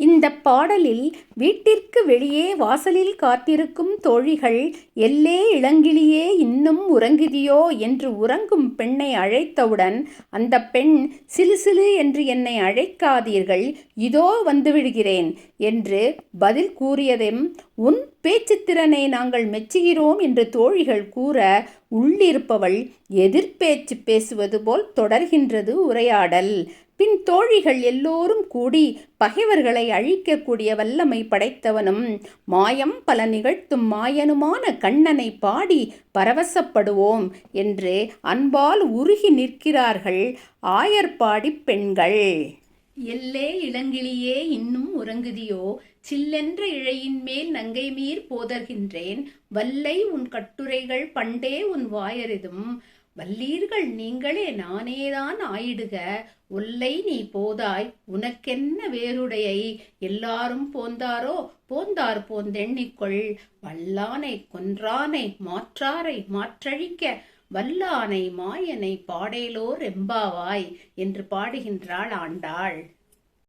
இந்த பாடலில் வீட்டிற்கு வெளியே வாசலில் காத்திருக்கும் தோழிகள் எல்லே இளங்கிளியே இன்னும் உறங்குதியோ என்று உறங்கும் பெண்ணை அழைத்தவுடன் அந்த பெண் சிலு சிலு என்று என்னை அழைக்காதீர்கள், இதோ வந்துவிடுகிறேன் என்று பதில் கூறியதும் உன் பேச்சுத்திறனை நாங்கள் மெச்சுகிறோம் என்று தோழிகள் கூற உள்ளிருப்பவள் எதிர்பேச்சு பேசுவது போல் தொடர்கின்றது உரையாடல். பின் தோழிகள் எல்லோரும் கூடி பகைவர்களை அழிக்கக்கூடிய வல்லமை படைத்தவனும் மாயம் பல நிகழ்த்தும் மாயனுமான கண்ணனை பாடி பரவசப்படுவோம் என்று அன்பால் உருகி நிற்கிறார்கள் ஆயர்பாடி பெண்கள். எல்லே இளங்கிளியே இன்னும் உறங்குதியோ, சில்லென்ற இழையின் மேல் நங்கை மீர் போதர்கின்றேன், வல்லை உன் கட்டுரைகள் பண்டே உன் வாயறிதும், வல்லீர்கள் நீங்களே நானேதான் ஆயிடுக, ஒல்லை நீ போதாய் உனக்கென்ன வேறுடையை, எல்லாரும் போந்தாரோ போந்தார் போந்தெண்ணிக்கொள், வல்லானை கொன்றானை மாற்றாரை மாற்றழிக்க, வல்லானை மாயனை பாடேலோர் எம்பாவாய் என்று பாடுகின்றாள் ஆண்டாள்.